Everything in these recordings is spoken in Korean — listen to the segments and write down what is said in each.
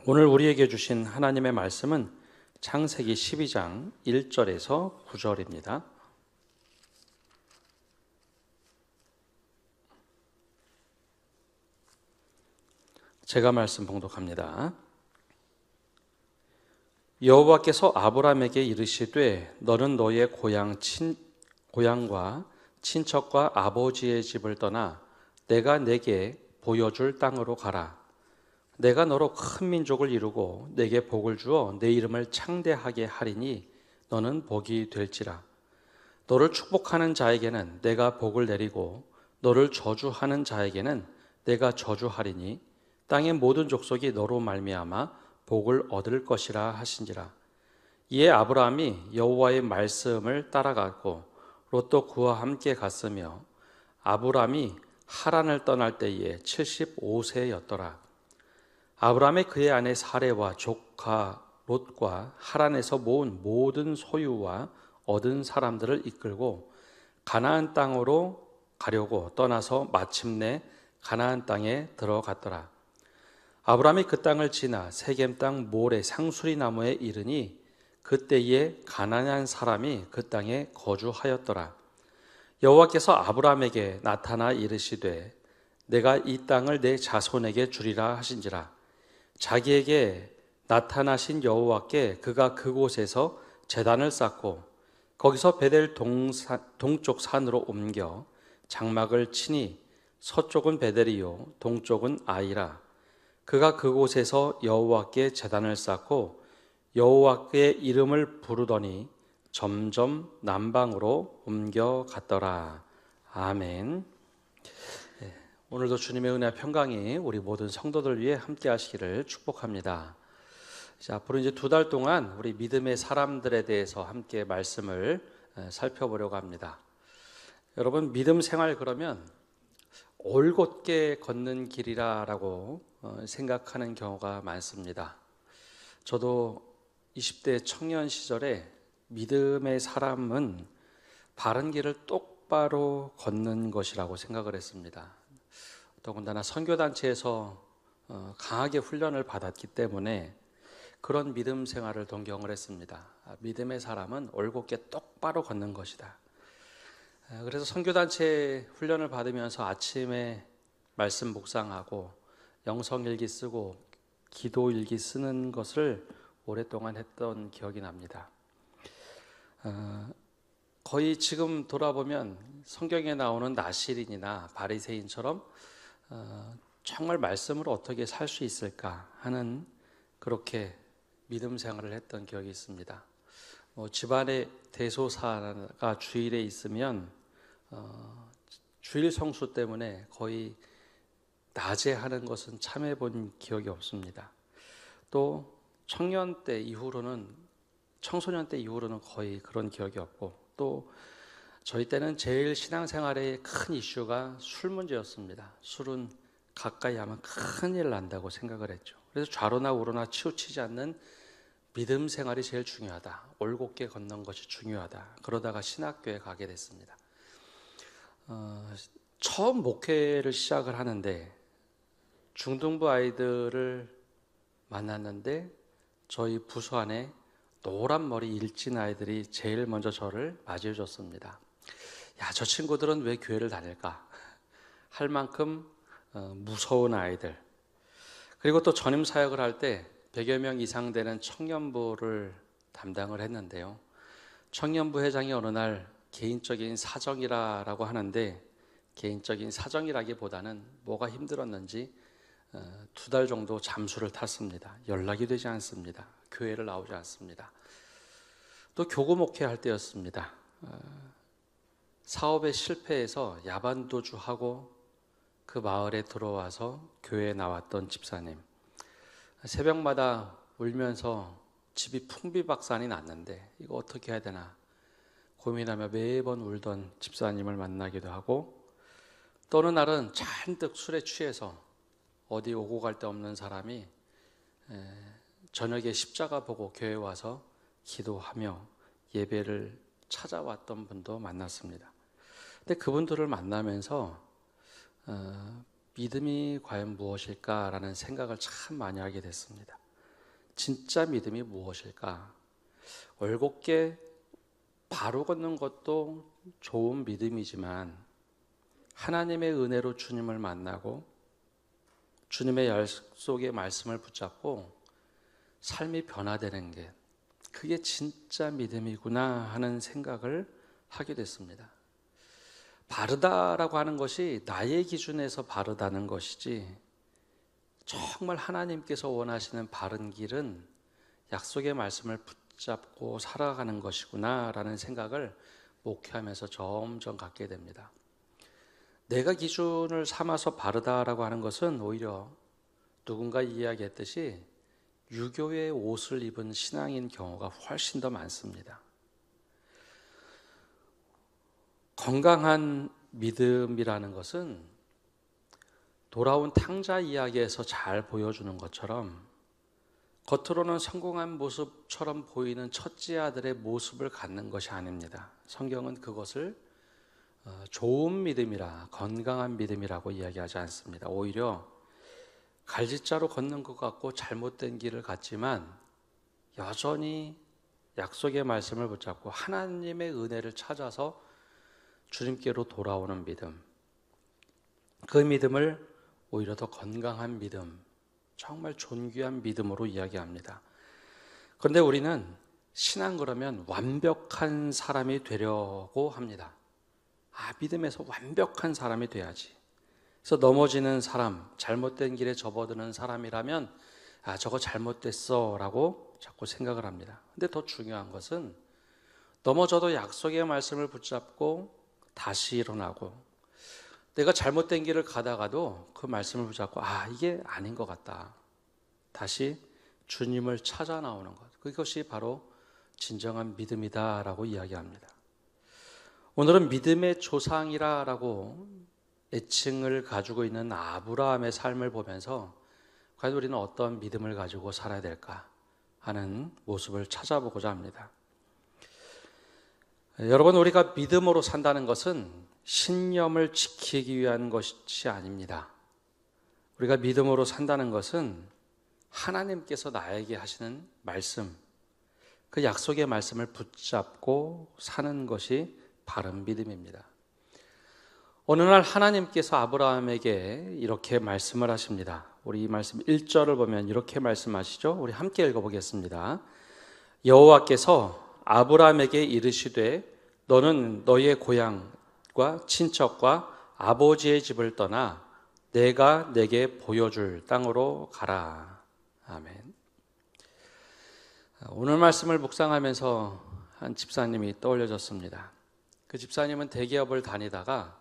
오늘 우리에게 주신 하나님의 말씀은 창세기 12장 1절에서 9절입니다. 제가 말씀 봉독합니다. 여호와께서 아브라함에게 이르시되 너는 너의 고향과 친척과 아버지의 집을 떠나 내가 내게 보여줄 땅으로 가라. 내가 너로 큰 민족을 이루고 내게 복을 주어 내 이름을 창대하게 하리니 너는 복이 될지라. 너를 축복하는 자에게는 내가 복을 내리고 너를 저주하는 자에게는 내가 저주하리니 땅의 모든 족속이 너로 말미암아 복을 얻을 것이라 하신지라. 이에 아브라함이 여호와의 말씀을 따라갔고 롯도 그와 함께 갔으며 아브라함이 하란을 떠날 때에 75세였더라. 아브라함의 그의 아내 사레와 조카 롯과 하란에서 모은 모든 소유와 얻은 사람들을 이끌고 가나안 땅으로 가려고 떠나서 마침내 가나안 땅에 들어갔더라. 아브라함이 그 땅을 지나 세겜 땅 모레 상수리 나무에 이르니 그때에 가나안 사람이 그 땅에 거주하였더라. 여호와께서 아브라함에게 나타나 이르시되 내가 이 땅을 내 자손에게 주리라 하신지라. 자기에게 나타나신 여호와께 그가 그곳에서 제단을 쌓고 거기서 베델 동쪽 산으로 옮겨 장막을 치니 서쪽은 베델이요 동쪽은 아이라. 그가 그곳에서 여호와께 제단을 쌓고 여호와의 이름을 부르더니 점점 남방으로 옮겨갔더라. 아멘. 오늘도 주님의 은혜와 평강이 우리 모든 성도들 위해 함께 하시기를 축복합니다. 앞으로 이제 2달 동안 우리 믿음의 사람들에 대해서 함께 말씀을 살펴보려고 합니다. 여러분, 믿음 생활 그러면 올곧게 걷는 길이라고 생각하는 경우가 많습니다. 저도 20대 청년 시절에 믿음의 사람은 바른 길을 똑바로 걷는 것이라고 생각을 했습니다. 더군다나 선교단체에서 강하게 훈련을 받았기 때문에 그런 믿음 생활을 동경을 했습니다. 믿음의 사람은 올곧게 똑바로 걷는 것이다. 그래서 선교단체 훈련을 받으면서 아침에 말씀 묵상하고 영성일기 쓰고 기도일기 쓰는 것을 오랫동안 했던 기억이 납니다. 거의 지금 돌아보면 성경에 나오는 나실인이나 바리새인처럼 정말 말씀으로 어떻게 살 수 있을까 하는 그렇게 믿음 생활을 했던 기억이 있습니다. 집안에 대소사가 주일에 있으면 주일 성수 때문에 거의 낮에 하는 것은 참해 본 기억이 없습니다. 또 청소년 때 이후로는 거의 그런 기억이 없고, 또 저희 때는 제일 신앙생활의 큰 이슈가 술 문제였습니다. 술은 가까이 하면 큰일 난다고 생각을 했죠. 그래서 좌로나 우로나 치우치지 않는 믿음 생활이 제일 중요하다. 올곧게 걷는 것이 중요하다. 그러다가 신학교에 가게 됐습니다. 처음 목회를 시작을 하는데 중등부 아이들을 만났는데 저희 부서 안에 노란 머리 일진 아이들이 제일 먼저 저를 맞이해 줬습니다. 야, 저 친구들은 왜 교회를 다닐까? 할 만큼 무서운 아이들. 그리고 또 전임 사역을 할 때 100여 명 이상 되는 청년부를 담당을 했는데요. 청년부 회장이 어느 날 개인적인 사정이라고 하는데, 개인적인 사정이라기보다는 뭐가 힘들었는지 2달 정도 잠수를 탔습니다. 연락이 되지 않습니다. 교회를 나오지 않습니다. 또 교구 목회할 때였습니다. 사업에 실패해서 야반도주하고 그 마을에 들어와서 교회에 나왔던 집사님. 새벽마다 울면서 집이 풍비박산이 났는데 이거 어떻게 해야 되나 고민하며 매번 울던 집사님을 만나기도 하고, 또 어느 날은 잔뜩 술에 취해서 어디 오고 갈 데 없는 사람이 저녁에 십자가 보고 교회에 와서 기도하며 예배를 찾아왔던 분도 만났습니다. 근데 그분들을 만나면서 믿음이 과연 무엇일까라는 생각을 참 많이 하게 됐습니다. 진짜 믿음이 무엇일까? 올곧게 바로 걷는 것도 좋은 믿음이지만 하나님의 은혜로 주님을 만나고 주님의 약속의 말씀을 붙잡고 삶이 변화되는 게 그게 진짜 믿음이구나 하는 생각을 하게 됐습니다. 바르다라고 하는 것이 나의 기준에서 바르다는 것이지 정말 하나님께서 원하시는 바른 길은 약속의 말씀을 붙잡고 살아가는 것이구나 라는 생각을 목회하면서 점점 갖게 됩니다. 내가 기준을 삼아서 바르다라고 하는 것은 오히려 누군가 이야기했듯이 유교의 옷을 입은 신앙인 경우가 훨씬 더 많습니다. 건강한 믿음이라는 것은 돌아온 탕자 이야기에서 잘 보여주는 것처럼 겉으로는 성공한 모습처럼 보이는 첫째 아들의 모습을 갖는 것이 아닙니다. 성경은 그것을 좋은 믿음이라, 건강한 믿음이라고 이야기하지 않습니다. 오히려 갈짓자로 걷는 것 같고 잘못된 길을 갔지만 여전히 약속의 말씀을 붙잡고 하나님의 은혜를 찾아서 주님께로 돌아오는 믿음, 그 믿음을 오히려 더 건강한 믿음, 정말 존귀한 믿음으로 이야기합니다. 그런데 우리는 신앙 그러면 완벽한 사람이 되려고 합니다. 믿음에서 완벽한 사람이 돼야지. 그래서 넘어지는 사람, 잘못된 길에 접어드는 사람이라면 저거 잘못됐어 라고 자꾸 생각을 합니다. 근데 더 중요한 것은 넘어져도 약속의 말씀을 붙잡고 다시 일어나고 내가 잘못된 길을 가다가도 그 말씀을 붙잡고 이게 아닌 것 같다. 다시 주님을 찾아 나오는 것. 그것이 바로 진정한 믿음이다라고 이야기합니다. 오늘은 믿음의 조상이라고 애칭을 가지고 있는 아브라함의 삶을 보면서 과연 우리는 어떤 믿음을 가지고 살아야 될까 하는 모습을 찾아보고자 합니다. 여러분, 우리가 믿음으로 산다는 것은 신념을 지키기 위한 것이 아닙니다. 우리가 믿음으로 산다는 것은 하나님께서 나에게 하시는 말씀, 그 약속의 말씀을 붙잡고 사는 것이 바른 믿음입니다. 어느 날 하나님께서 아브라함에게 이렇게 말씀을 하십니다. 우리 이 말씀 1절을 보면 이렇게 말씀하시죠. 우리 함께 읽어보겠습니다. 여호와께서 아브라함에게 이르시되 너는 너의 고향과 친척과 아버지의 집을 떠나 내가 내게 보여줄 땅으로 가라. 아멘. 오늘 말씀을 묵상하면서 한 집사님이 떠올려졌습니다. 그 집사님은 대기업을 다니다가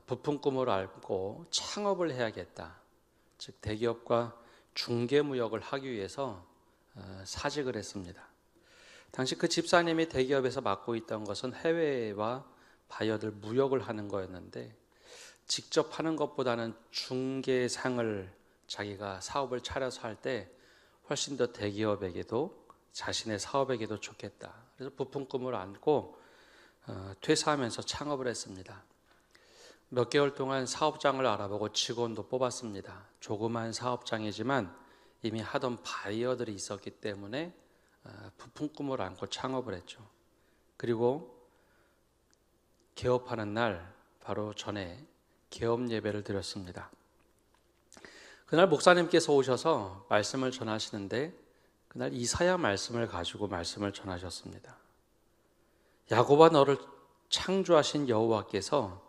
부푼 꿈을 앓고 창업을 해야겠다. 즉 대기업과 중개무역을 하기 위해서 사직을 했습니다. 당시 그 집사님이 대기업에서 맡고 있던 것은 해외와 바이어들 무역을 하는 거였는데 직접 하는 것보다는 중개상을 자기가 사업을 차려서 할 때 훨씬 더 대기업에게도 자신의 사업에게도 좋겠다. 그래서 부푼 꿈을 안고 퇴사하면서 창업을 했습니다. 몇 개월 동안 사업장을 알아보고 직원도 뽑았습니다. 조그만 사업장이지만 이미 하던 바이어들이 있었기 때문에 부푼 꿈을 안고 창업을 했죠. 그리고 개업하는 날 바로 전에 개업 예배를 드렸습니다. 그날 목사님께서 오셔서 말씀을 전하시는데 그날 이사야 말씀을 가지고 말씀을 전하셨습니다. 야곱아 너를 창조하신 여호와께서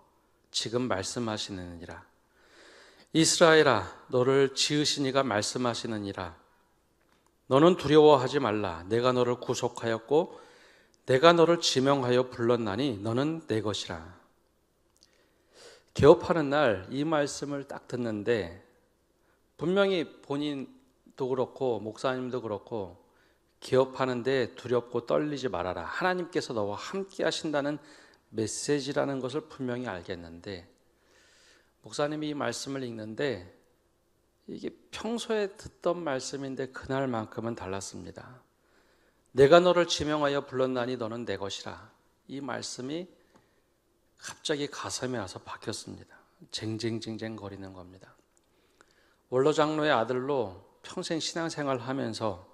지금 말씀하시느니라. 이스라엘아 너를 지으신 이가 말씀하시느니라. 너는 두려워하지 말라. 내가 너를 구속하였고 내가 너를 지명하여 불렀나니 너는 내 것이라. 개업하는 날 이 말씀을 딱 듣는데 분명히 본인도 그렇고 목사님도 그렇고 개업하는데 두렵고 떨리지 말아라. 하나님께서 너와 함께 하신다는 메시지라는 것을 분명히 알겠는데 목사님이 이 말씀을 읽는데 이게 평소에 듣던 말씀인데 그날만큼은 달랐습니다. 내가 너를 지명하여 불렀나니 너는 내 것이라. 이 말씀이 갑자기 가슴에 와서 박혔습니다. 쟁쟁쟁쟁 거리는 겁니다. 원로 장로의 아들로 평생 신앙생활을 하면서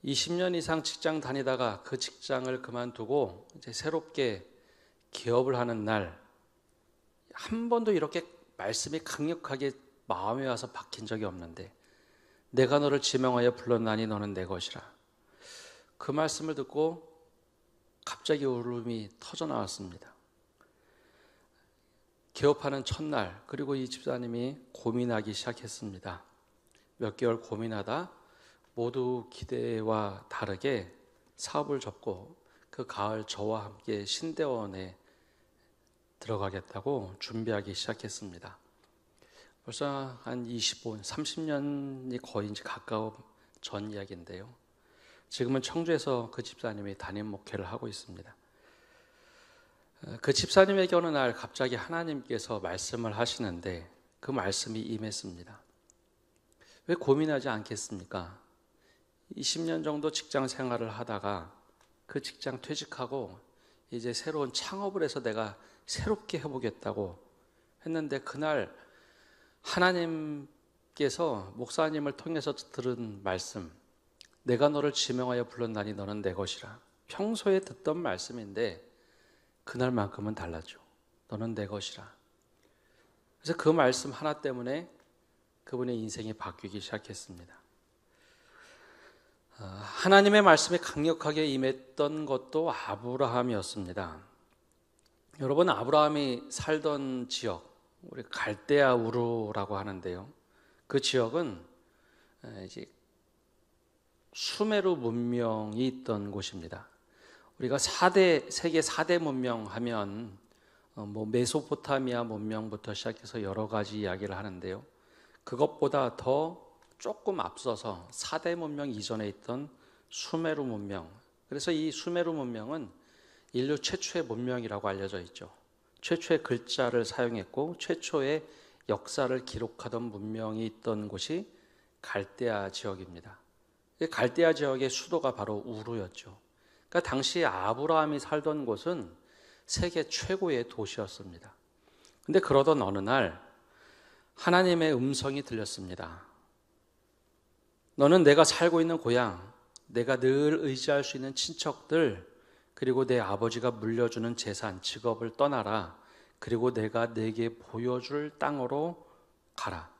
20년 이상 직장 다니다가 그 직장을 그만두고 이제 새롭게 기업을 하는 날, 한 번도 이렇게 말씀이 강력하게 마음에 와서 박힌 적이 없는데, 내가 너를 지명하여 불렀나니 너는 내 것이라. 그 말씀을 듣고 갑자기 울음이 터져 나왔습니다. 개업하는 첫날, 그리고 이 집사님이 고민하기 시작했습니다. 몇 개월 고민하다 모두 기대와 다르게 사업을 접고 그 가을 저와 함께 신대원에 들어가겠다고 준비하기 시작했습니다. 벌써 한 25년, 30년이 거의 이제 가까운 전 이야기인데요. 지금은 청주에서 그 집사님이 담임 목회를 하고 있습니다. 그 집사님에게 어느 날 갑자기 하나님께서 말씀을 하시는데 그 말씀이 임했습니다. 왜 고민하지 않겠습니까? 20년 정도 직장 생활을 하다가 그 직장 퇴직하고 이제 새로운 창업을 해서 내가 새롭게 해보겠다고 했는데, 그날 하나님께서 목사님을 통해서 들은 말씀, 내가 너를 지명하여 불렀나니 너는 내 것이라. 평소에 듣던 말씀인데 그날만큼은 달랐죠. 너는 내 것이라. 그래서 그 말씀 하나 때문에 그분의 인생이 바뀌기 시작했습니다. 하나님의 말씀이 강력하게 임했던 것도 아브라함이었습니다. 여러분, 아브라함이 살던 지역, 우리 갈대아 우르라고 하는데요. 그 지역은 이제 수메르 문명이 있던 곳입니다. 우리가 세계 4대 문명 하면 메소포타미아 문명부터 시작해서 여러 가지 이야기를 하는데요. 그것보다 더 조금 앞서서 4대 문명 이전에 있던 수메르 문명. 그래서 이 수메르 문명은 인류 최초의 문명이라고 알려져 있죠. 최초의 글자를 사용했고 최초의 역사를 기록하던 문명이 있던 곳이 갈대아 지역입니다. 갈대아 지역의 수도가 바로 우르였죠. 그러니까 당시 아브라함이 살던 곳은 세계 최고의 도시였습니다. 그런데 그러던 어느 날 하나님의 음성이 들렸습니다. 너는 내가 살고 있는 고향, 내가 늘 의지할 수 있는 친척들, 그리고 내 아버지가 물려주는 재산, 직업을 떠나라. 그리고 내가 내게 보여줄 땅으로 가라.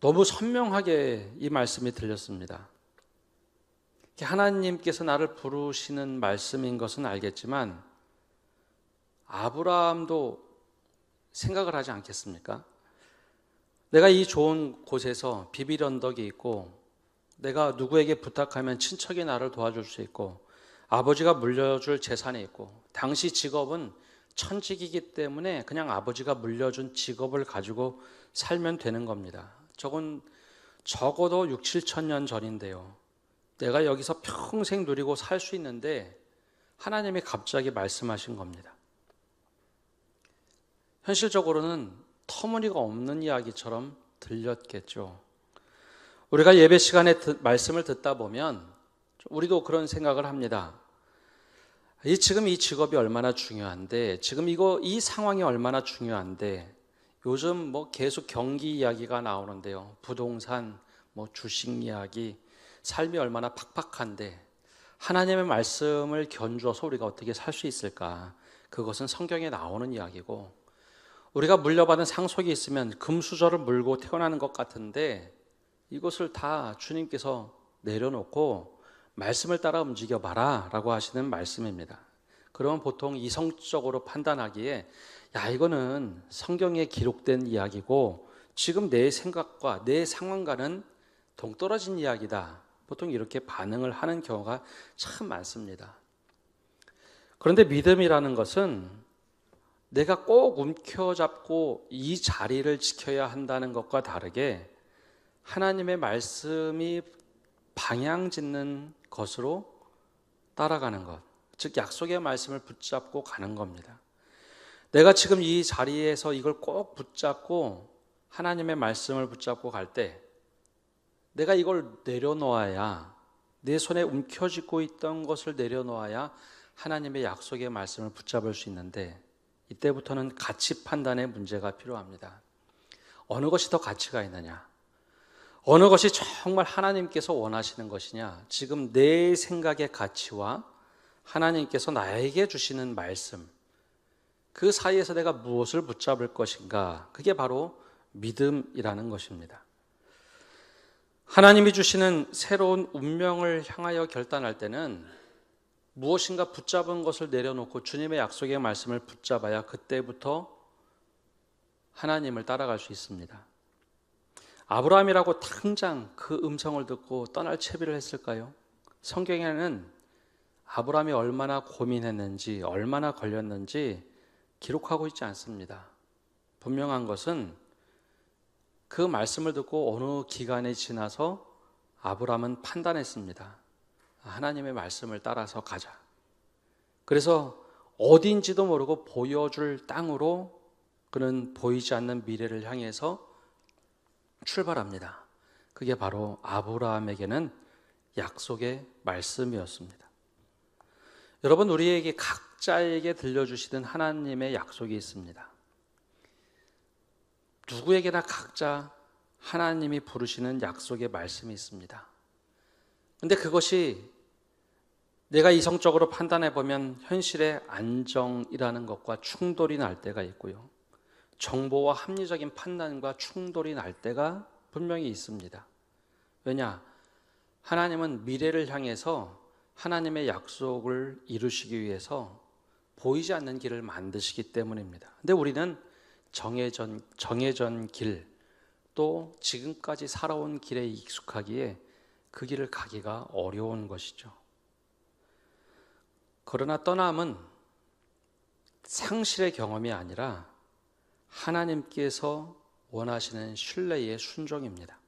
너무 선명하게 이 말씀이 들렸습니다. 하나님께서 나를 부르시는 말씀인 것은 알겠지만 아브라함도 생각을 하지 않겠습니까? 내가 이 좋은 곳에서 비빌 언덕이 있고 내가 누구에게 부탁하면 친척이 나를 도와줄 수 있고 아버지가 물려줄 재산이 있고, 당시 직업은 천직이기 때문에 그냥 아버지가 물려준 직업을 가지고 살면 되는 겁니다. 적어도 6, 7천 년 전인데요. 내가 여기서 평생 누리고 살 수 있는데 하나님이 갑자기 말씀하신 겁니다. 현실적으로는 터무니가 없는 이야기처럼 들렸겠죠. 우리가 예배 시간에 말씀을 듣다 보면 우리도 그런 생각을 합니다. 지금 이 직업이 얼마나 중요한데, 지금 이 상황이 얼마나 중요한데, 요즘 계속 경기 이야기가 나오는데요. 부동산, 주식 이야기, 삶이 얼마나 팍팍한데 하나님의 말씀을 견주어서 우리가 어떻게 살 수 있을까? 그것은 성경에 나오는 이야기고, 우리가 물려받은 상속이 있으면 금수저를 물고 태어나는 것 같은데 이것을 다 주님께서 내려놓고 말씀을 따라 움직여봐라 라고 하시는 말씀입니다. 그러면 보통 이성적으로 판단하기에 이거는 성경에 기록된 이야기고 지금 내 생각과 내 상황과는 동떨어진 이야기다, 보통 이렇게 반응을 하는 경우가 참 많습니다. 그런데 믿음이라는 것은 내가 꼭 움켜잡고 이 자리를 지켜야 한다는 것과 다르게 하나님의 말씀이 방향 짓는 것으로 따라가는 것, 즉 약속의 말씀을 붙잡고 가는 겁니다. 내가 지금 이 자리에서 이걸 꼭 붙잡고 하나님의 말씀을 붙잡고 갈 때 내가 이걸 내려놓아야, 내 손에 움켜쥐고 있던 것을 내려놓아야 하나님의 약속의 말씀을 붙잡을 수 있는데, 이때부터는 가치 판단의 문제가 필요합니다. 어느 것이 더 가치가 있느냐? 어느 것이 정말 하나님께서 원하시는 것이냐? 지금 내 생각의 가치와 하나님께서 나에게 주시는 말씀, 그 사이에서 내가 무엇을 붙잡을 것인가? 그게 바로 믿음이라는 것입니다. 하나님이 주시는 새로운 운명을 향하여 결단할 때는 무엇인가 붙잡은 것을 내려놓고 주님의 약속의 말씀을 붙잡아야 그때부터 하나님을 따라갈 수 있습니다. 아브라함이라고 당장 그 음성을 듣고 떠날 채비를 했을까요? 성경에는 아브라함이 얼마나 고민했는지, 얼마나 걸렸는지 기록하고 있지 않습니다. 분명한 것은 그 말씀을 듣고 어느 기간이 지나서 아브라함은 판단했습니다. 하나님의 말씀을 따라서 가자. 그래서 어디인지도 모르고 보여줄 땅으로 그는 보이지 않는 미래를 향해서 출발합니다. 그게 바로 아브라함에게는 약속의 말씀이었습니다. 여러분, 우리에게 각자에게 들려주시는 하나님의 약속이 있습니다. 누구에게나 각자 하나님이 부르시는 약속의 말씀이 있습니다. 근데 그것이 내가 이성적으로 판단해 보면 현실의 안정이라는 것과 충돌이 날 때가 있고요. 정보와 합리적인 판단과 충돌이 날 때가 분명히 있습니다. 왜냐? 하나님은 미래를 향해서 하나님의 약속을 이루시기 위해서 보이지 않는 길을 만드시기 때문입니다. 근데 우리는 정해진 길, 또 지금까지 살아온 길에 익숙하기에 그 길을 가기가 어려운 것이죠. 그러나 떠남은 상실의 경험이 아니라 하나님께서 원하시는 신뢰의 순종입니다.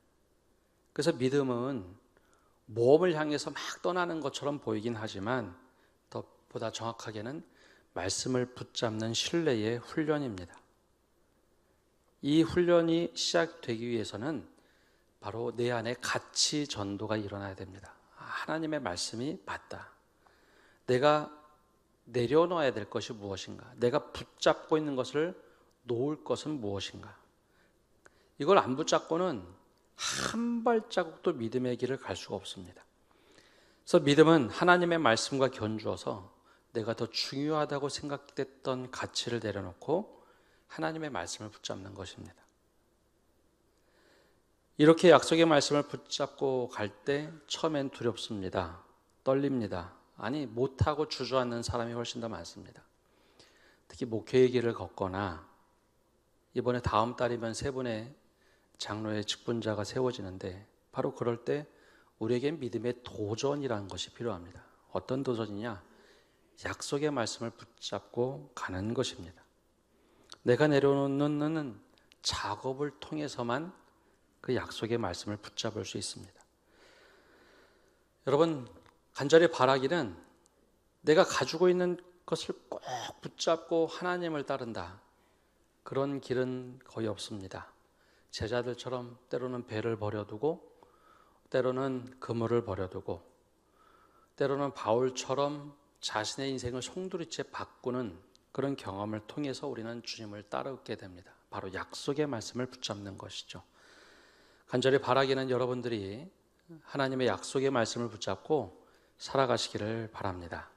그래서 믿음은 모험을 향해서 막 떠나는 것처럼 보이긴 하지만 보다 정확하게는 말씀을 붙잡는 신뢰의 훈련입니다. 이 훈련이 시작되기 위해서는 바로 내 안에 가치 전도가 일어나야 됩니다. 하나님의 말씀이 맞다. 내가 내려놓아야 될 것이 무엇인가? 내가 붙잡고 있는 것을 놓을 것은 무엇인가? 이걸 안 붙잡고는 한 발자국도 믿음의 길을 갈 수가 없습니다. 그래서 믿음은 하나님의 말씀과 견주어서 내가 더 중요하다고 생각됐던 가치를 내려놓고 하나님의 말씀을 붙잡는 것입니다. 이렇게 약속의 말씀을 붙잡고 갈 때 처음엔 두렵습니다. 떨립니다. 아니, 못하고 주저앉는 사람이 훨씬 더 많습니다. 특히 목회의 길을 걷거나 이번에 다음 달이면 3분의 장로의 직분자가 세워지는데 바로 그럴 때 우리에겐 믿음의 도전이라는 것이 필요합니다. 어떤 도전이냐? 약속의 말씀을 붙잡고 가는 것입니다. 내가 내려놓는 작업을 통해서만 그 약속의 말씀을 붙잡을 수 있습니다. 여러분, 간절히 바라기는 내가 가지고 있는 것을 꼭 붙잡고 하나님을 따른다. 그런 길은 거의 없습니다. 제자들처럼 때로는 배를 버려두고 때로는 그물을 버려두고 때로는 바울처럼 자신의 인생을 송두리째 바꾸는 그런 경험을 통해서 우리는 주님을 따르게 됩니다. 바로 약속의 말씀을 붙잡는 것이죠. 간절히 바라기는 여러분들이 하나님의 약속의 말씀을 붙잡고 살아가시기를 바랍니다.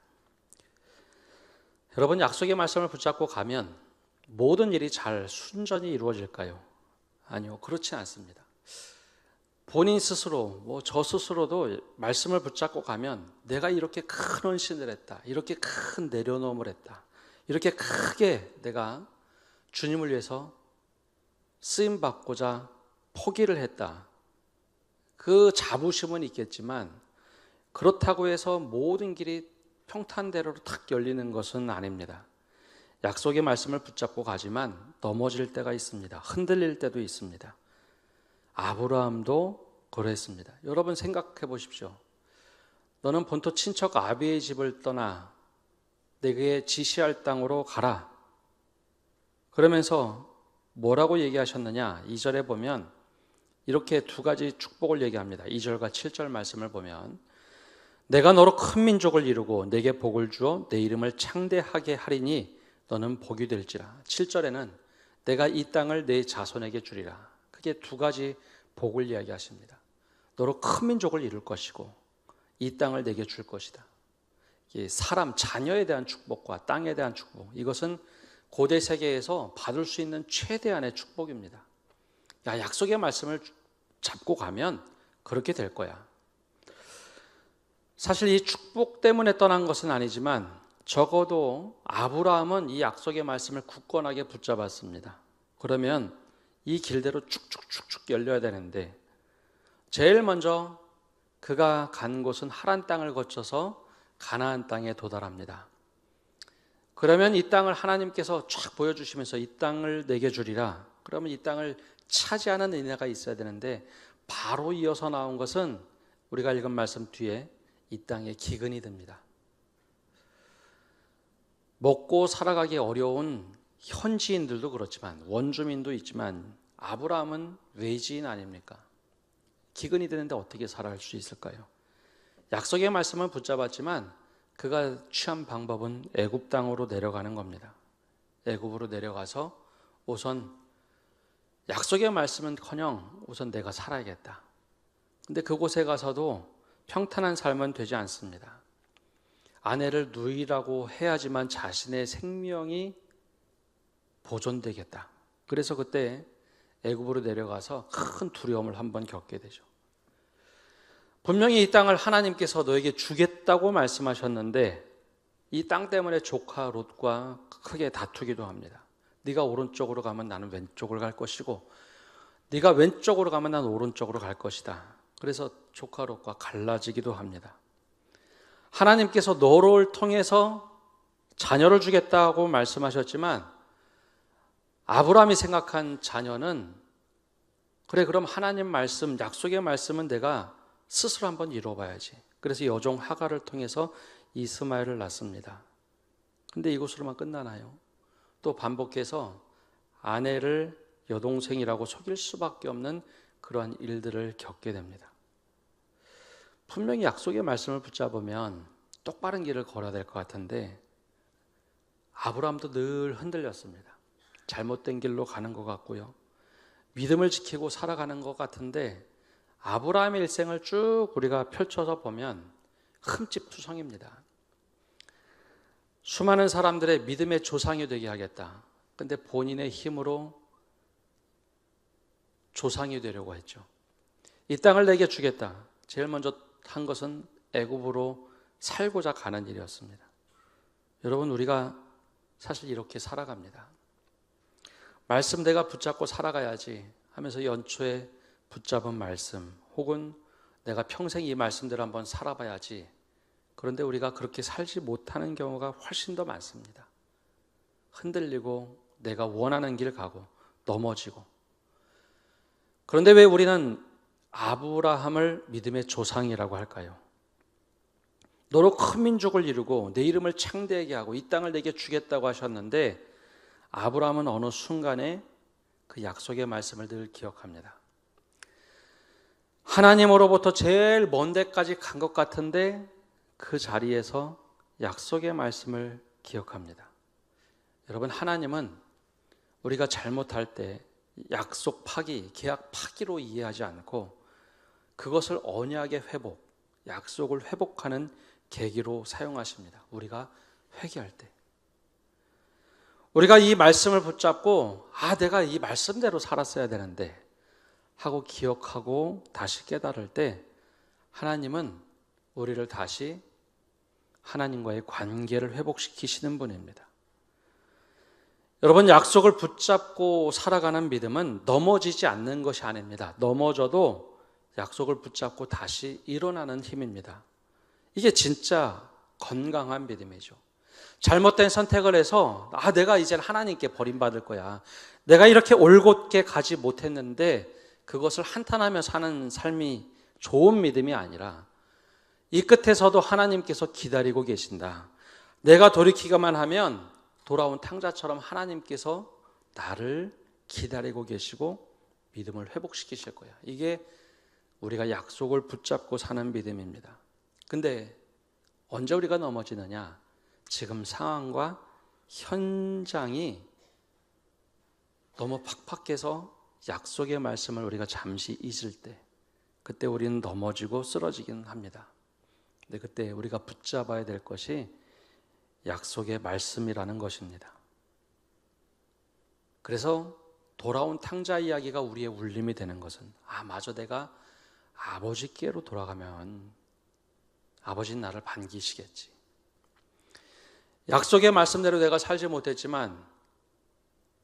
여러분, 약속의 말씀을 붙잡고 가면 모든 일이 잘 순전히 이루어질까요? 아니요, 그렇지 않습니다. 본인 스스로, 저 스스로도 말씀을 붙잡고 가면 내가 이렇게 큰 헌신을 했다, 이렇게 큰 내려놓음을 했다, 이렇게 크게 내가 주님을 위해서 쓰임받고자 포기를 했다. 그 자부심은 있겠지만 그렇다고 해서 모든 길이 평탄대로로 탁 열리는 것은 아닙니다. 약속의 말씀을 붙잡고 가지만 넘어질 때가 있습니다. 흔들릴 때도 있습니다. 아브라함도 그랬습니다. 여러분 생각해 보십시오. 너는 본토 친척 아비의 집을 떠나 내게 지시할 땅으로 가라. 그러면서 뭐라고 얘기하셨느냐? 2절에 보면 이렇게 2가지 축복을 얘기합니다. 2절과 7절 말씀을 보면 내가 너로 큰 민족을 이루고 내게 복을 주어 내 이름을 창대하게 하리니 너는 복이 될지라. 7절에는 내가 이 땅을 내 자손에게 주리라. 크게 두 가지 복을 이야기하십니다. 너로 큰 민족을 이룰 것이고 이 땅을 내게 줄 것이다. 사람, 자녀에 대한 축복과 땅에 대한 축복, 이것은 고대 세계에서 받을 수 있는 최대한의 축복입니다. 약속의 말씀을 잡고 가면 그렇게 될 거야. 사실 이 축복 때문에 떠난 것은 아니지만 적어도 아브라함은 이 약속의 말씀을 굳건하게 붙잡았습니다. 그러면 이 길대로 쭉쭉쭉쭉 열려야 되는데 제일 먼저 그가 간 곳은 하란 땅을 거쳐서 가나안 땅에 도달합니다. 그러면 이 땅을 하나님께서 쫙 보여주시면서 이 땅을 내게 주리라. 그러면 이 땅을 차지하는 은혜가 있어야 되는데 바로 이어서 나온 것은 우리가 읽은 말씀 뒤에 이 땅에 기근이 듭니다. 먹고 살아가기 어려운 현지인들도 그렇지만 원주민도 있지만 아브라함은 외지인 아닙니까? 기근이 되는데 어떻게 살아갈 수 있을까요? 약속의 말씀을 붙잡았지만 그가 취한 방법은 애굽 땅으로 내려가는 겁니다. 애굽으로 내려가서 우선 약속의 말씀은커녕 우선 내가 살아야겠다. 근데 그곳에 가서도 평탄한 삶은 되지 않습니다. 아내를 누이라고 해야지만 자신의 생명이 보존되겠다. 그래서 그때 애굽으로 내려가서 큰 두려움을 한번 겪게 되죠. 분명히 이 땅을 하나님께서 너에게 주겠다고 말씀하셨는데 이 땅 때문에 조카 롯과 크게 다투기도 합니다. 네가 오른쪽으로 가면 나는 왼쪽으로 갈 것이고 네가 왼쪽으로 가면 나는 오른쪽으로 갈 것이다. 그래서 조카 롯과 갈라지기도 합니다. 하나님께서 너를 통해서 자녀를 주겠다고 말씀하셨지만 아브라함이 생각한 자녀는 그래 그럼 하나님 말씀, 약속의 말씀은 내가 스스로 한번 이뤄봐야지. 그래서 여종 하갈을 통해서 이스마엘을 낳습니다. 근데 이것으로만 끝나나요? 또 반복해서 아내를 여동생이라고 속일 수밖에 없는 그러한 일들을 겪게 됩니다. 분명히 약속의 말씀을 붙잡으면 똑바른 길을 걸어야 될 것 같은데 아브라함도 늘 흔들렸습니다. 잘못된 길로 가는 것 같고요. 믿음을 지키고 살아가는 것 같은데 아브라함의 일생을 쭉 우리가 펼쳐서 보면 흠집투성입니다. 수많은 사람들의 믿음의 조상이 되게 하겠다. 근데 본인의 힘으로 조상이 되려고 했죠. 이 땅을 내게 주겠다. 제일 먼저 한 것은 애굽으로 살고자 가는 일이었습니다. 여러분, 우리가 사실 이렇게 살아갑니다. 말씀 내가 붙잡고 살아가야지 하면서 연초에 붙잡은 말씀 혹은 내가 평생 이 말씀대로 한번 살아봐야지. 그런데 우리가 그렇게 살지 못하는 경우가 훨씬 더 많습니다. 흔들리고 내가 원하는 길 가고 넘어지고. 그런데 왜 우리는 아브라함을 믿음의 조상이라고 할까요? 너로 큰 민족을 이루고 내 이름을 창대하게 하고 이 땅을 내게 주겠다고 하셨는데 아브라함은 어느 순간에 그 약속의 말씀을 늘 기억합니다. 하나님으로부터 제일 먼 데까지 간 것 같은데 그 자리에서 약속의 말씀을 기억합니다. 여러분, 하나님은 우리가 잘못할 때 약속 파기, 계약 파기로 이해하지 않고 그것을 언약의 회복, 약속을 회복하는 계기로 사용하십니다. 우리가 회개할 때. 우리가 이 말씀을 붙잡고 내가 이 말씀대로 살았어야 되는데 하고 기억하고 다시 깨달을 때 하나님은 우리를 다시 하나님과의 관계를 회복시키시는 분입니다. 여러분, 약속을 붙잡고 살아가는 믿음은 넘어지지 않는 것이 아닙니다. 넘어져도 약속을 붙잡고 다시 일어나는 힘입니다. 이게 진짜 건강한 믿음이죠. 잘못된 선택을 해서 내가 이제 하나님께 버림받을 거야. 내가 이렇게 올곧게 가지 못했는데 그것을 한탄하며 사는 삶이 좋은 믿음이 아니라 이 끝에서도 하나님께서 기다리고 계신다. 내가 돌이키기만 하면 돌아온 탕자처럼 하나님께서 나를 기다리고 계시고 믿음을 회복시키실 거야. 이게 우리가 약속을 붙잡고 사는 믿음입니다. 근데 언제 우리가 넘어지느냐? 지금 상황과 현장이 너무 팍팍해서 약속의 말씀을 우리가 잠시 잊을 때, 그때 우리는 넘어지고 쓰러지기는 합니다. 근데 그때 우리가 붙잡아야 될 것이 약속의 말씀이라는 것입니다. 그래서 돌아온 탕자 이야기가 우리의 울림이 되는 것은, 마저 내가 아버지께로 돌아가면 아버지는 나를 반기시겠지. 약속의 말씀대로 내가 살지 못했지만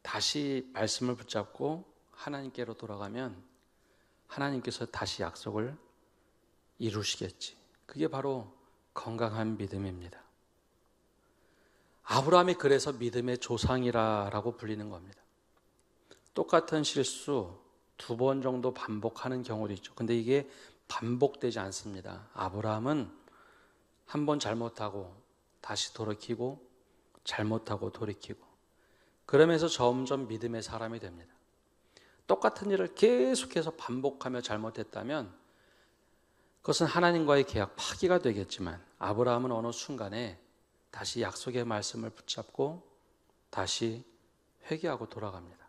다시 말씀을 붙잡고 하나님께로 돌아가면 하나님께서 다시 약속을 이루시겠지. 그게 바로 건강한 믿음입니다. 아브라함이 그래서 믿음의 조상이라고 불리는 겁니다. 똑같은 실수 2번 정도 반복하는 경우도 있죠. 근데 이게 반복되지 않습니다. 아브라함은 한 번 잘못하고 다시 돌이키고 잘못하고 돌이키고, 그러면서 점점 믿음의 사람이 됩니다. 똑같은 일을 계속해서 반복하며 잘못했다면 그것은 하나님과의 계약 파기가 되겠지만, 아브라함은 어느 순간에 다시 약속의 말씀을 붙잡고 다시 회개하고 돌아갑니다.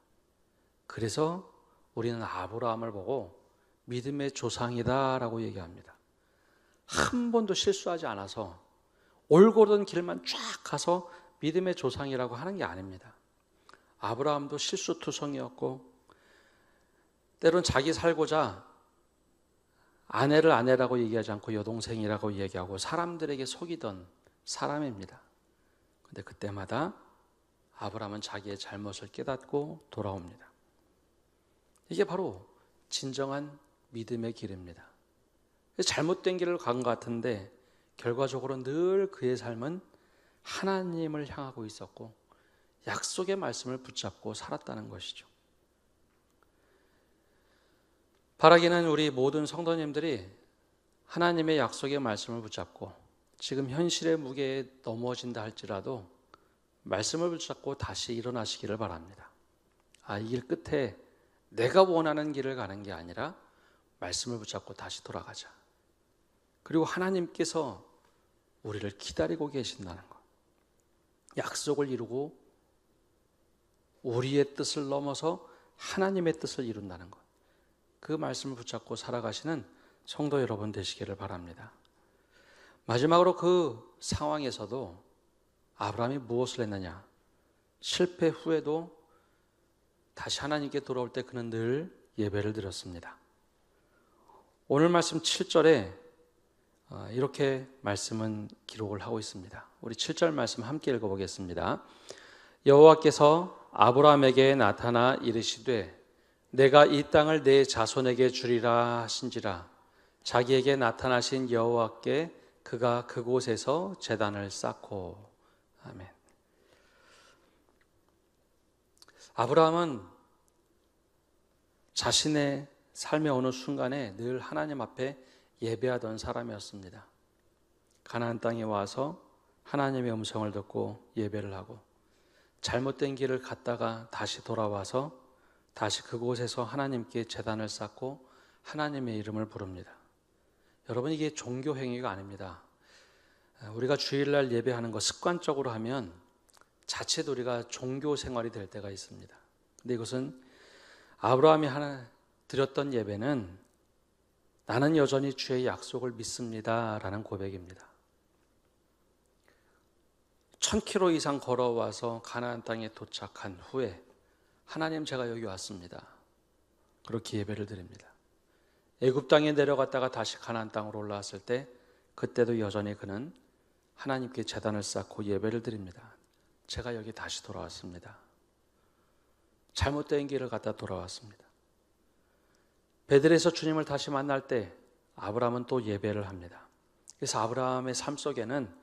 그래서 우리는 아브라함을 보고 믿음의 조상이다라고 얘기합니다. 한 번도 실수하지 않아서 올곧은 길만 쫙 가서 믿음의 조상이라고 하는 게 아닙니다. 아브라함도 실수투성이었고, 때론 자기 살고자 아내를 아내라고 얘기하지 않고 여동생이라고 얘기하고 사람들에게 속이던 사람입니다. 근데 그때마다 아브라함은 자기의 잘못을 깨닫고 돌아옵니다. 이게 바로 진정한 믿음의 길입니다. 잘못된 길을 간 것 같은데 결과적으로 늘 그의 삶은 하나님을 향하고 있었고 약속의 말씀을 붙잡고 살았다는 것이죠. 바라기는 우리 모든 성도님들이 하나님의 약속의 말씀을 붙잡고 지금 현실의 무게에 넘어진다 할지라도 말씀을 붙잡고 다시 일어나시기를 바랍니다. 이 길 끝에 내가 원하는 길을 가는 게 아니라 말씀을 붙잡고 다시 돌아가자. 그리고 하나님께서 우리를 기다리고 계신다는 것, 약속을 이루고 우리의 뜻을 넘어서 하나님의 뜻을 이룬다는 것, 그 말씀을 붙잡고 살아가시는 성도 여러분 되시기를 바랍니다. 마지막으로 그 상황에서도 아브라함이 무엇을 했느냐? 실패 후에도 다시 하나님께 돌아올 때 그는 늘 예배를 드렸습니다. 오늘 말씀 7절에 이렇게 말씀은 기록을 하고 있습니다. 우리 7절 말씀 함께 읽어보겠습니다. 여호와께서 아브라함에게 나타나 이르시되 내가 이 땅을 내 자손에게 주리라 하신지라. 자기에게 나타나신 여호와께 그가 그곳에서 제단을 쌓고. 아멘. 아브라함은 자신의 삶의 어느 순간에 늘 하나님 앞에 예배하던 사람이었습니다. 가나안 땅에 와서 하나님의 음성을 듣고 예배를 하고, 잘못된 길을 갔다가 다시 돌아와서 다시 그곳에서 하나님께 제단을 쌓고 하나님의 이름을 부릅니다. 여러분, 이게 종교 행위가 아닙니다. 우리가 주일날 예배하는 거 습관적으로 하면 자칫 우리가 종교 생활이 될 때가 있습니다. 근데 이것은 아브라함이 드렸던 예배는 나는 여전히 주의 약속을 믿습니다 라는 고백입니다. 1000km 이상 걸어와서 가나안 땅에 도착한 후에 하나님, 제가 여기 왔습니다. 그렇게 예배를 드립니다. 애굽 땅에 내려갔다가 다시 가나안 땅으로 올라왔을 때 그때도 여전히 그는 하나님께 제단을 쌓고 예배를 드립니다. 제가 여기 다시 돌아왔습니다. 잘못된 길을 갔다 돌아왔습니다. 베들에서 주님을 다시 만날 때 아브라함은 또 예배를 합니다. 그래서 아브라함의 삶 속에는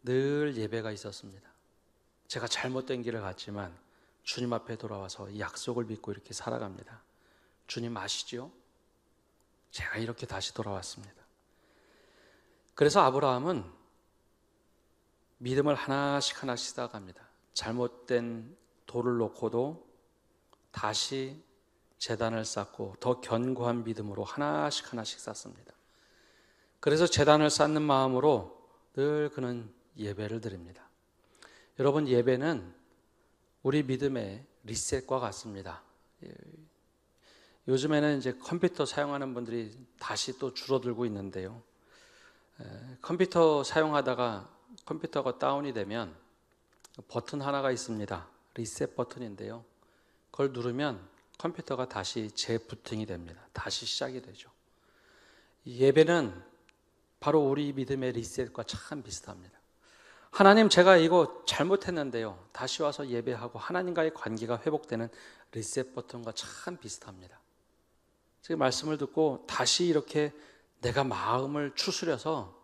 늘 예배가 있었습니다. 제가 잘못된 길을 갔지만 주님 앞에 돌아와서 이 약속을 믿고 이렇게 살아갑니다. 주님 아시죠? 제가 이렇게 다시 돌아왔습니다. 그래서 아브라함은 믿음을 하나씩 쌓아갑니다. 잘못된 돌을 놓고도 다시 제단을 쌓고 더 견고한 믿음으로 하나씩 쌓습니다. 그래서 제단을 쌓는 마음으로 늘 그는 예배를 드립니다. 여러분, 예배는 우리 믿음의 리셋과 같습니다. 요즘에는 이제 컴퓨터 사용하는 분들이 다시 또 줄어들고 있는데요. 컴퓨터 사용하다가 컴퓨터가 다운이 되면 버튼 하나가 있습니다. 리셋 버튼인데요. 그걸 누르면 컴퓨터가 다시 재부팅이 됩니다. 다시 시작이 되죠. 예배는 바로 우리 믿음의 리셋과 참 비슷합니다. 하나님, 제가 이거 잘못했는데요. 다시 와서 예배하고 하나님과의 관계가 회복되는 리셋 버튼과 참 비슷합니다. 지금 말씀을 듣고 다시 이렇게 내가 마음을 추스려서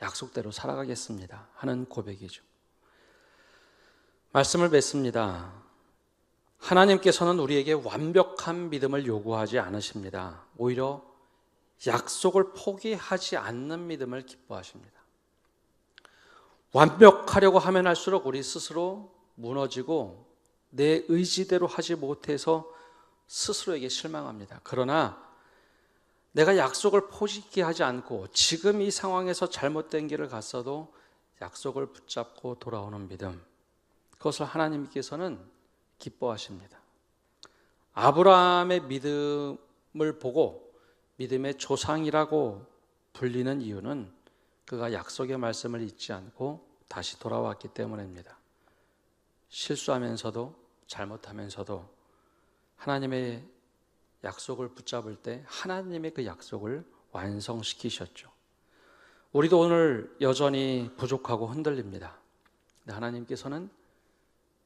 약속대로 살아가겠습니다 하는 고백이죠. 말씀을 맺습니다. 하나님께서는 우리에게 완벽한 믿음을 요구하지 않으십니다. 오히려 약속을 포기하지 않는 믿음을 기뻐하십니다. 완벽하려고 하면 할수록 우리 스스로 무너지고 내 의지대로 하지 못해서 스스로에게 실망합니다. 그러나 내가 약속을 포기하지 않고 지금 이 상황에서 잘못된 길을 갔어도 약속을 붙잡고 돌아오는 믿음, 그것을 하나님께서는 기뻐하십니다. 아브라함의 믿음을 보고 믿음의 조상이라고 불리는 이유는 그가 약속의 말씀을 잊지 않고 다시 돌아왔기 때문입니다. 실수하면서도 잘못하면서도 하나님의 약속을 붙잡을 때 하나님의 그 약속을 완성시키셨죠. 우리도 오늘 여전히 부족하고 흔들립니다. 하나님께서는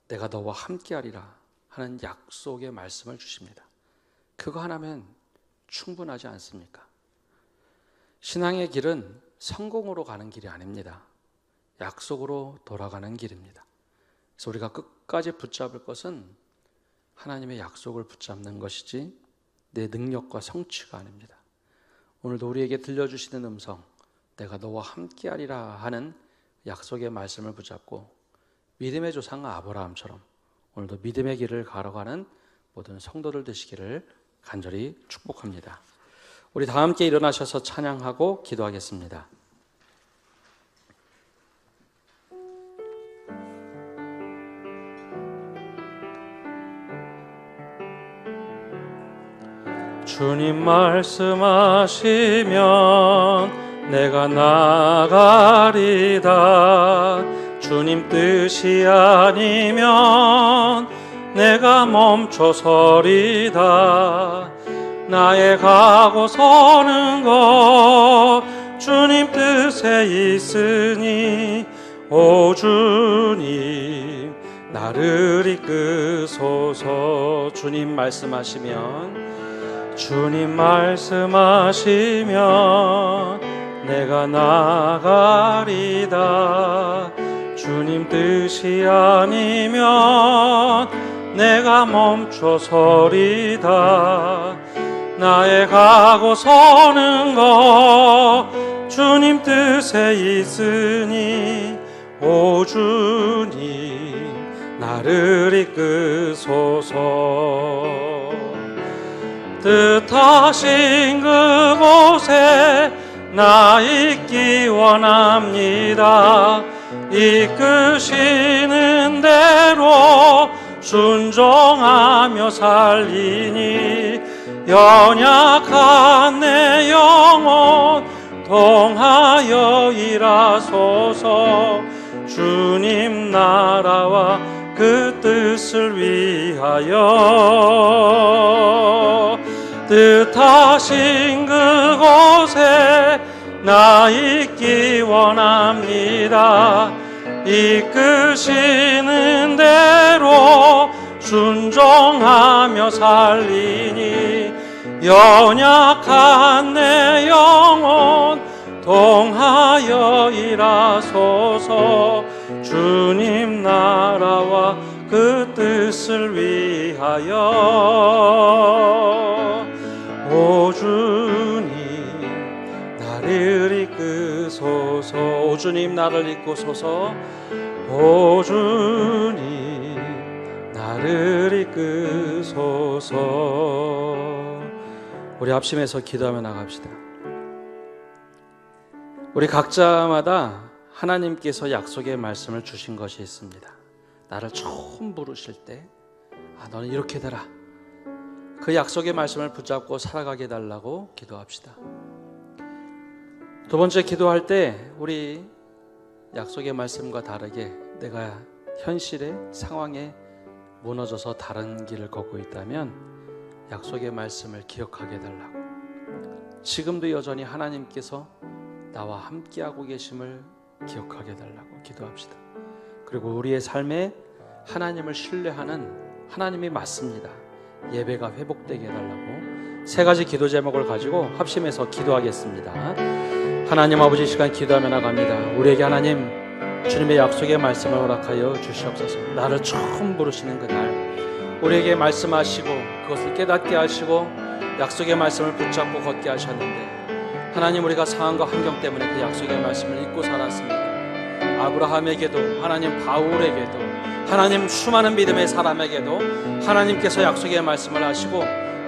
내가 너와 함께하리라 하는 약속의 말씀을 주십니다. 그거 하나면 충분하지 않습니까? 신앙의 길은 성공으로 가는 길이 아닙니다. 약속으로 돌아가는 길입니다. 그래서 우리가 끝까지 붙잡을 것은 하나님의 약속을 붙잡는 것이지 내 능력과 성취가 아닙니다. 오늘도 우리에게 들려주시는 음성, 내가 너와 함께하리라 하는 약속의 말씀을 붙잡고 믿음의 조상 아브라함처럼 오늘도 믿음의 길을 걸어가는 모든 성도들 되시기를 간절히 축복합니다. 우리 다 함께 일어나셔서 찬양하고 기도하겠습니다. 주님 말씀하시면 내가 나가리다. 주님 뜻이 아니면 내가 멈춰서리다. 나의 가고 서는 것 주님 뜻에 있으니 오 주님 나를 이끄소서. 주님 말씀하시면 내가 나가리다. 주님 뜻이 아니면 내가 멈춰서리다. 나의 가고 서는 것 주님 뜻에 있으니 오 주님 나를 이끄소서. 뜻하신 그곳에 나 있기 원합니다. 이끄시는 대로 순종하며 살리니 연약한 내 영혼 통하여 일하소서. 주님 나라와 그 뜻을 위하여 뜻하신 그곳에 나 있기 원합니다. 이끄시는 대로 순종하며 살리니 연약한 내 영혼 통하여 일하소서. 주님 나라와 그 뜻을 위하여 오 주님 나를 이끄소서. 오 주님 나를 이끄소서. 오 주님 나를 이끄소서. 우리 합심해서 기도하며 나갑시다. 우리 각자마다 하나님께서 약속의 말씀을 주신 것이 있습니다. 나를 처음 부르실 때 너는 이렇게 되라. 그 약속의 말씀을 붙잡고 살아가게 해달라고 기도합시다. 두 번째, 기도할 때 우리 약속의 말씀과 다르게 내가 현실의 상황에 무너져서 다른 길을 걷고 있다면 약속의 말씀을 기억하게 해달라고, 지금도 여전히 하나님께서 나와 함께하고 계심을 기억하게 해달라고 기도합시다. 그리고 우리의 삶에 하나님을 신뢰하는 하나님이 맞습니다. 예배가 회복되게 해달라고 세 가지 기도 제목을 가지고 합심해서 기도하겠습니다. 하나님 아버지, 시간 기도하며 나갑니다. 우리에게 하나님 주님의 약속의 말씀을 허락하여 주시옵소서. 나를 처음 부르시는 그날 우리에게 말씀하시고 그것을 깨닫게 하시고 약속의 말씀을 붙잡고 걷게 하셨는데, 하나님 우리가 상황과 환경 때문에 그 약속의 말씀을 잊고 살았습니다. 아브라함에게도 하나님 바울에게도 하나님 수많은 믿음의 사람에게도 하나님께서 약속의 말씀을 하시고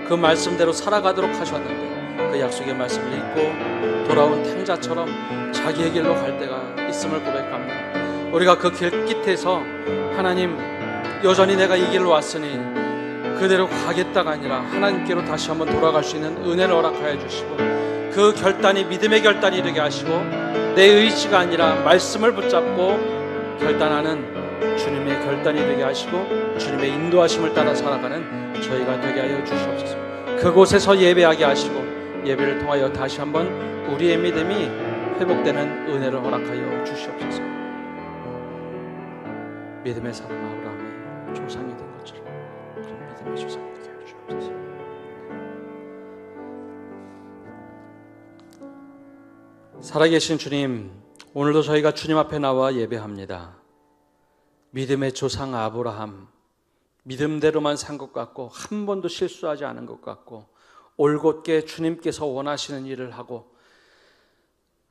그 말씀대로 살아가도록 하셨는데, 그 약속의 말씀을 잊고 돌아온 탕자처럼 자기의 길로 갈 때가 있음을 고백합니다. 우리가 그 길깃에서 하나님 여전히 내가 이 길로 왔으니 그대로 가겠다가 아니라 하나님께로 다시 한번 돌아갈 수 있는 은혜를 허락하여 주시고, 그 결단이 믿음의 결단이 되게 하시고 내 의지가 아니라 말씀을 붙잡고 결단하는 주님의 결단이 되게 하시고 주님의 인도하심을 따라 살아가는 저희가 되게 하여 주시옵소서. 그곳에서 예배하게 하시고 예배를 통하여 다시 한번 우리의 믿음이 회복되는 은혜를 허락하여 주시옵소서. 믿음의 사람 아브라함이 조상이 된 것처럼 그런 믿음의 조상이 되게 하여 주옵소서. 살아계신 주님, 오늘도 저희가 주님 앞에 나와 예배합니다. 믿음의 조상 아브라함, 믿음대로만 산 것 같고 한 번도 실수하지 않은 것 같고 올곧게 주님께서 원하시는 일을 하고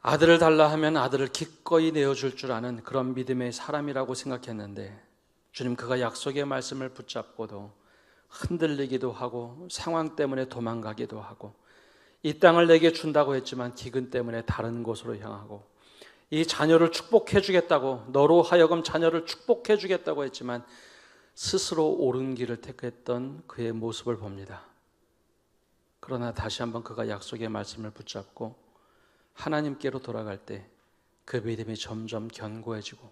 아들을 달라 하면 아들을 기꺼이 내어줄 줄 아는 그런 믿음의 사람이라고 생각했는데, 주님 그가 약속의 말씀을 붙잡고도 흔들리기도 하고 상황 때문에 도망가기도 하고 이 땅을 내게 준다고 했지만 기근 때문에 다른 곳으로 향하고 이 자녀를 축복해 주겠다고, 너로 하여금 자녀를 축복해 주겠다고 했지만 스스로 옳은 길을 택했던 그의 모습을 봅니다. 그러나 다시 한번 그가 약속의 말씀을 붙잡고 하나님께로 돌아갈 때 그 믿음이 점점 견고해지고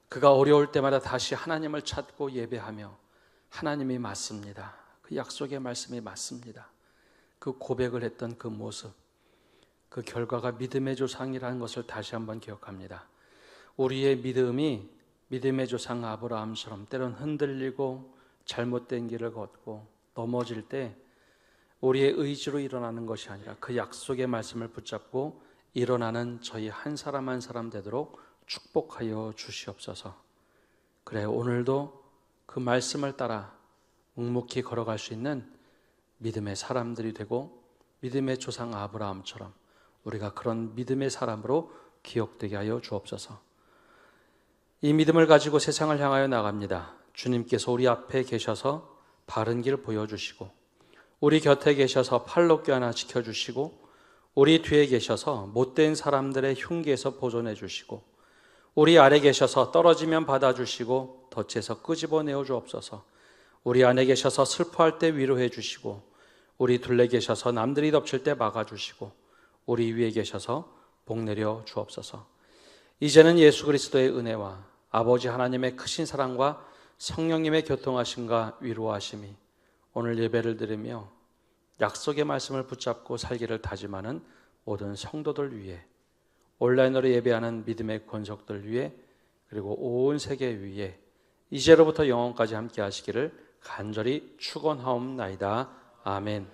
그가 어려울 때마다 다시 하나님을 찾고 예배하며 하나님이 맞습니다, 그 약속의 말씀이 맞습니다, 그 고백을 했던 그 모습, 그 결과가 믿음의 조상이라는 것을 다시 한번 기억합니다. 우리의 믿음이 믿음의 조상 아브라함처럼 때론 흔들리고 잘못된 길을 걷고 넘어질 때 우리의 의지로 일어나는 것이 아니라 그 약속의 말씀을 붙잡고 일어나는 저희 한 사람 한 사람 되도록 축복하여 주시옵소서. 그래, 오늘도 그 말씀을 따라 묵묵히 걸어갈 수 있는 믿음의 사람들이 되고 믿음의 조상 아브라함처럼 우리가 그런 믿음의 사람으로 기억되게 하여 주옵소서. 이 믿음을 가지고 세상을 향하여 나갑니다. 주님께서 우리 앞에 계셔서 바른 길 보여주시고 우리 곁에 계셔서 팔로 껴안아 지켜주시고 우리 뒤에 계셔서 못된 사람들의 흉기에서 보존해 주시고 우리 아래 계셔서 떨어지면 받아주시고 덫에서 끄집어내어 주옵소서. 우리 안에 계셔서 슬퍼할 때 위로해 주시고 우리 둘레 계셔서 남들이 덮칠 때 막아주시고 우리 위에 계셔서 복내려 주옵소서. 이제는 예수 그리스도의 은혜와 아버지 하나님의 크신 사랑과 성령님의 교통하심과 위로하심이 오늘 예배를 드리며 약속의 말씀을 붙잡고 살기를 다짐하는 모든 성도들 위해, 온라인으로 예배하는 믿음의 권속들 위해, 그리고 온 세계 위에 이제로부터 영원까지 함께 하시기를 간절히 축원하옵나이다. 아멘.